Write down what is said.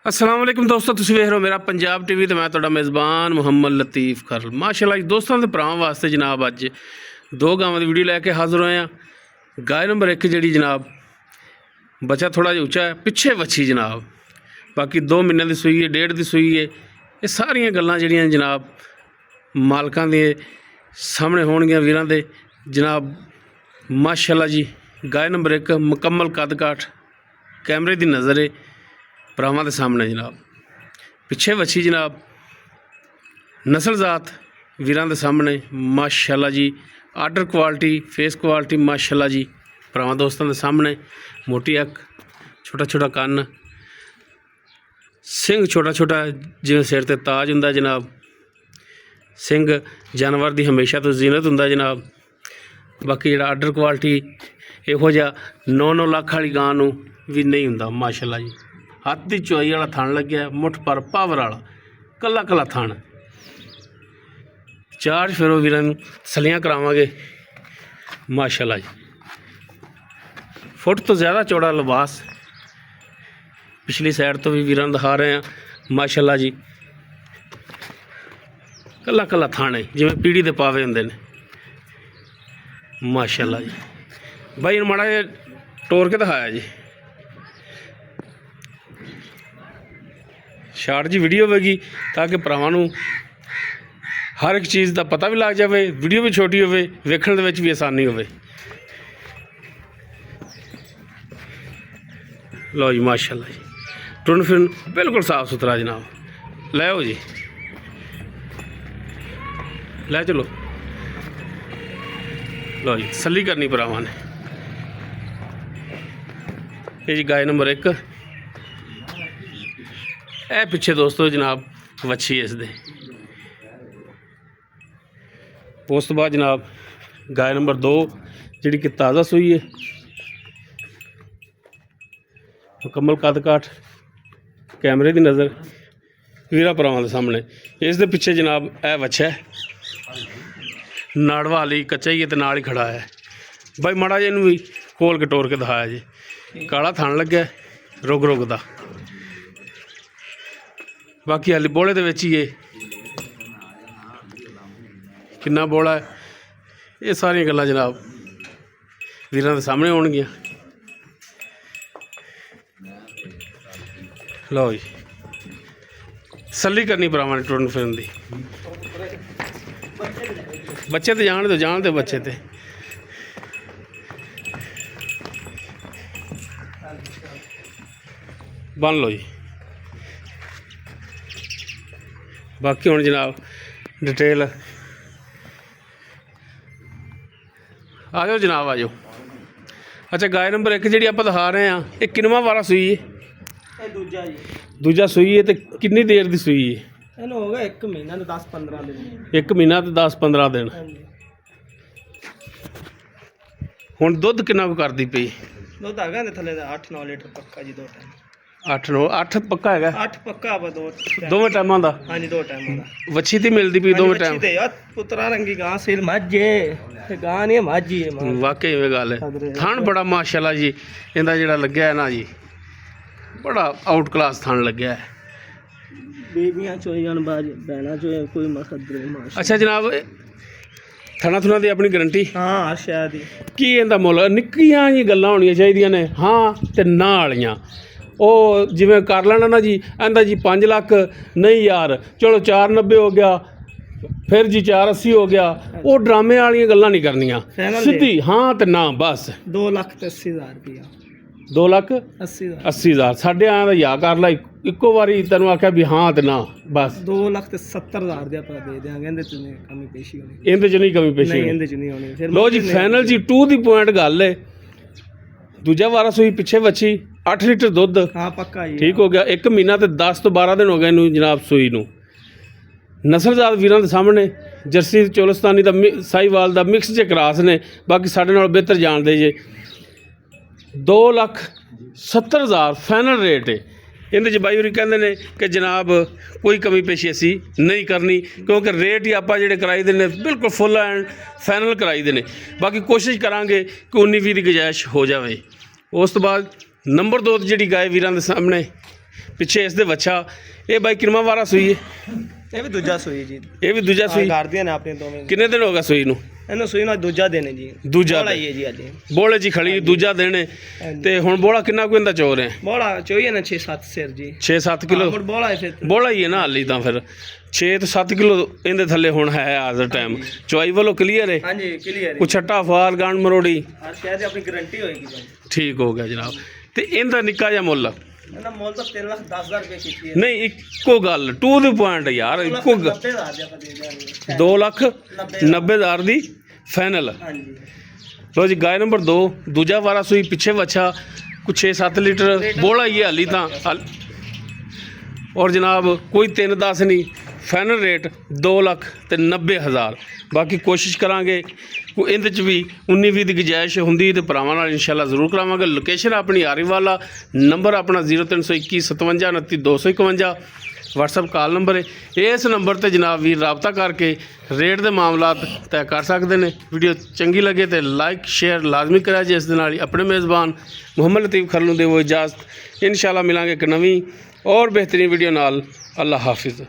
अस्सलाम वालेकुम दोस्तों, तुसीं वेख रहे हो मेरा पंजाब टीवी। तो मैं तुहाडा मेज़बान मुहम्मद लतीफ़ खरल। माशाअल्लाह दोस्तों के भरावां वास्ते जनाब अज दो गावां की वीडियो लैके हाज़र होए हैं। गाय नंबर 1 जी जनाब बच्चा थोड़ा जिहा उच्चा है, पिछे वच्छी जनाब, बाकी 2 महीने की सूई है, 1.5 की सूई है। ये सारियां गल्लां जिहड़ियां जनाब मालकां दे सामने होणगियां वीरां दे जनाब। माशाअल्लाह जी गाय नंबर 1 मुकम्मल कद काठ कैमरे की नज़र है भरावां दे सामने जनाब। पिछे वच्छी जनाब नस्ल जात वीरां दे सामने माशाअल्लाह जी। आर्डर क्वालिटी फेस क्वालिटी माशाअल्लाह जी भरावां दोस्तों दे सामने। मोटी अख, छोटा छोटा कन्न, सिंह छोटा छोटा जिवें सिर ते ताज हुंदा जनाब। सिंह जानवर की हमेशा तो जीनत हुंदा जनाब। बाकी जिहड़ा आर्डर क्वालिटी इहो जिहा 9-9 लाख वाली गां नूं भी नहीं हुंदा माशाअल्लाह जी। हत्थ की चुआई वाला थण लग्या, मुठ पर पावर वाला कला कला थण। चार फिरो वीरां नूं सलियां करावांगे माशाअल्लाह जी। फुट तो ज़्यादा चौड़ा लिबास पिछली साइड तो भी वीरां दिखा रहे हैं माशाअल्लाह जी। कला कला थण है जिवें पीढ़ी दे पावे हुंदे ने माशाअल्लाह जी। भाई माड़ा जिहा टोर के दिखाया जी। शार्ट जी वीडियो होगी ताकि भरावां नूं हर एक चीज़ का पता भी लग जाए, वीडियो भी छोटी हो, वेखण दे विच भी आसानी हो। लो जी माशाअल्लाह जी, टुन फिन बिल्कुल साफ सुथरा जनाब। लै आओ जी, लै चलो। लो जी तसल्ली करनी भरावां ने। ये जी गाय नंबर 1 ए पिछे दोस्तों जनाब वच्छी इस दे। उस तो बाद जनाब गाय नंबर 2 जिहड़ी कि ताज़ा सूई है, मुकम्मल कद काठ कैमरे की नज़र वीरा भरावां दे सामने। इस दे पिछे जनाब ए वच्छा है, नाड़वा वाली कच्चा ही है तो नाल ही खड़ा है। भाई माड़ा जिहा इहनूं भी खोल के टोर के दिखाया जी। काला थण लग्या रुग रुग दा। बाकी हाली बोले दे विच ही है, किन्ना बोला है ये सारियां गल्लां जनाब वीरां दे सामने होणगियां। लो जी तसल्ली करनी भरावां ने टुरन फिरन दी। बच्चे तो जान दे बच्चे ते बन लो जी। बाकी हुण जनाब डिटेल आ जाओ जनाब, आ जाओ। अच्छा गाय नंबर 1 जी आप दिखा रहे हैं, ये किनवा वारा सूई है? दूजा सूई है। तो कितनी देर की सूई है? हो गया 1 महीना तो 10-15 दिन। 1 महीना तो 10-15 दिन। हुण दुध कितना करती पई? दुध आ गया थले 8-9 लीटर पक्का जी। 2 टाइम 8 पक्का है? 8 पक्का बा 2 दोवें टाइमां दा? हाँ जी 2 टाइम दा। वच्छी ती मिलती पई दोवें टाइम? यार पुत्रा रंगी गां सिर मज्जे ते गां नहीं मज्जी है। वाकई में गल है। थण बड़ा माशाअल्लाह जी इंदा जिहड़ा लग्या है ना जी, बड़ा आउट क्लास थण लग्या है। बेबियां चोईयां बाज बैना चोई कोई मकसद नहीं माशा। अच्छा जनाब थणा थुना दी अपनी गारंटी? हाँ शायद ही की इंदा मुੱਲ निक्कियां जी गल्लां होणियां चाहिदियां ने हाँ ते ना वालियां। ਉਹ ਜਿਵੇਂ ਕਰ ਲੈਣਾ ਨਾ ਜੀ ਇਹਦਾ ਜੀ 5 ਲੱਖ नहीं यार चलो 490 हो गया, फिर जी 480 हो गया। वो ड्रामे वाली गल्लां नहीं करनियां, सीधी हाँ तो ना बस। 2,80,000 रुपया। 2,80,000 साढ़े आया तो या कर ला इक्को बारी तेनों आख्या भी हाँ तो ना बस। 2,70,000 दे ਆਪਾਂ ਦੇ ਦਿਆਂਗੇ। ਇਹਦੇ ਚ ਕਮੀ ਪੇਸ਼ੀ ਹੋਣੀ, ਇਹਦੇ ਚ ਨਹੀਂ ਕਮੀ ਪੇਸ਼ੀ ਨਹੀਂ ਇਹਦੇ ਚ ਨਹੀਂ ਹੋਣੀ। ਫਿਰ ਲੋ ਜੀ ਫਾਈਨਲ ਜੀ 2 ਦੀ ਪੁਆਇੰਟ ਗੱਲ ਹੈ। दूजा वारा सूई पिछे वच्छी 8 लीटर दुध। हाँ पक्का जी ठीक हो गया। 1 महीना तो 10 तो 12 दिन हो गए इनू जनाब सूई नू। नस्लजात वीरां दे सामने जर्सी चोलस्तानी दा साहीवाल दा मिक्स जे क्रास ने। बाकी साडे नाल बेहतर जानदे जे। 2,70,000 फाइनल रेट है। इहदे च बाई होरी कहंदे ने कि जनाब कोई कमी पेशी असी नहीं करनी, क्योंकि रेट ही आपां जिहड़े कराई दे ने बिल्कुल फुल एंड फाइनल कराई दे ने। बाकी कोशिश करांगे कि 19-20 की गुंजाइश हो जाए। उस तो बाद नंबर 2 जी गाय वीरां दे सामने ਪਿੱਛੇ ਇਸ ਦੇ ਵੱਛਾ ਇਹ ਬਾਈ ਕਿੰਨਵਾਂ ਵਾਰਾ ਸੂਈ ਹੈ? ਇਹ ਵੀ ਦੂਜਾ ਸੂਈ ਜੀ, ਇਹ ਵੀ ਦੂਜਾ ਸੂਈ। ਕਰਦੀਆਂ ਨੇ ਆਪਣੇ ਦੋਵੇਂ। ਕਿੰਨੇ ਦਿਨ ਹੋ ਗਏ ਸੂਈ ਨੂੰ? ਇਹਨੂੰ ਸੂਈ ਨਾਲ ਦੂਜਾ ਦਿਨ ਹੈ ਜੀ। ਦੂਜਾ ਬੋਲਾ ਹੀ ਹੈ ਜੀ ਅੱਜ। ਬੋਲੇ ਜੀ ਖੜੀ ਦੂਜਾ ਦਿਨ ਹੈ। ਤੇ ਹੁਣ ਬੋਲਾ ਕਿੰਨਾ ਕੁ ਇਹਦਾ ਚੋ ਰਿਹਾ? ਬੋਲਾ ਚੋਈ ਨਾ 6-7 ਸਿਰ ਜੀ। 6-7 ਕਿਲੋ ਹੁਣ ਬੋਲਾ ਹੈ ਫਿਰ। ਬੋਲਾ ਹੀ ਹੈ ਨਾ ਹਾਲੀ ਤਾਂ ਫਿਰ 6 ਤੋਂ 7 ਕਿਲੋ ਇਹਦੇ ਥੱਲੇ ਹੁਣ ਹੈ ਅੱਜ ਦਾ ਟਾਈਮ। ਚੁਆਈ ਵੱਲੋਂ ਕਲੀਅਰ ਹੈ? ਹਾਂਜੀ ਕਲੀਅਰ ਹੈ। ਕੁਛ ਛੱਟਾ ਫਾਰ ਗਾਂਡ ਮਰੋੜੀ ਹਾਂ ਸ਼ਾਇਦ ਆਪਣੀ ਗਾਰੰਟੀ ਹੋਏਗੀ ਭਾਈ। ਠੀਕ ਹੋ ਗਿਆ ਜਨਾਬ। ਤੇ ਇਹਦਾ ਨਿੱਕਾ ਜਿਹਾ ਮੁੱਲ? ਇਹਦਾ ਮੁੱਲ ਤਾਂ 3,10,000 ਰੁਪਏ ਕੀਤੀ ਹੈ। ਨਹੀਂ ਇੱਕੋ ਗੱਲ ਟੂ ਦੀ ਪੁਆਇੰਟ ਯਾਰ, ਇੱਕੋ 90,000 ਦੇ ਆਪਾਂ ਦੇ ਦਿਆਂਗੇ। 2,90,000 ਦੀ ਫਾਈਨਲ। ਹਾਂਜੀ ਲੋ ਜੀ ਗਾय ਨੰਬਰ 2 ਦੂਜਾ ਵਾਰਾ ਸੂਈ ਪਿੱਛੇ ਵੱਛਾ ਕੁਛ 6-7 ਲੀਟਰ ਬੋਲਾ ਹੀ ਹੈ ਹਾਲੀ ਤਾਂ। ਔਰ ਜਨਾਬ ਕੋਈ 3-10 ਨਹੀਂ, ਫਾਈਨਲ ਰੇਟ 2,90,000। ਬਾਕੀ ਕੋਸ਼ਿਸ਼ ਕਰਾਂਗੇ ਕੋਈ ਇਹਦੇ 'ਚ ਵੀ 19-20 ਦੀ ਗੁੰਜਾਇਸ਼ ਹੁੰਦੀ ਤੇ ਭਰਾਵਾਂ ਨਾਲ ਇਨਸ਼ਾਅੱਲਾ ਜ਼ਰੂਰ ਕਰਾਵਾਂਗੇ। ਲੋਕੇਸ਼ਨ ਆਪਣੀ ਆਰੀਵਾਲਾ, ਨੰਬਰ ਆਪਣਾ 0321 57 29 251, WhatsApp ਕਾਲ ਨੰਬਰ ਹੈ। ਇਸ ਨੰਬਰ ਤੇ ਜਨਾਬ ਵੀਰ ਰਾਬਤਾ ਕਰਕੇ ਰੇਟ ਦੇ ਮਾਮਲਾਤ ਤੈਅ ਕਰ ਸਕਦੇ ਨੇ। ਵੀਡੀਓ ਚੰਗੀ ਲੱਗੇ ਤੇ ਲਾਈਕ ਸ਼ੇਅਰ ਲਾਜ਼ਮੀ ਕਰਿਆ ਜੀ। ਇਸ ਦੇ ਨਾਲ ਹੀ ਆਪਣੇ ਮੇਜ਼ਬਾਨ ਮੁਹੰਮਦ ਲਤੀਫ ਖਰਲ ਨੂੰ ਦੇਵੋ ਇਜਾਜ਼ਤ। ਇਨਸ਼ਾਅੱਲਾ ਮਿਲਾਂਗੇ ਇੱਕ ਨਵੀਂ ਔਰ ਬਿਹਤਰੀਨ ਵੀਡੀਓ ਨਾਲ। ਅੱਲਾ ਹਾਫਿਜ਼।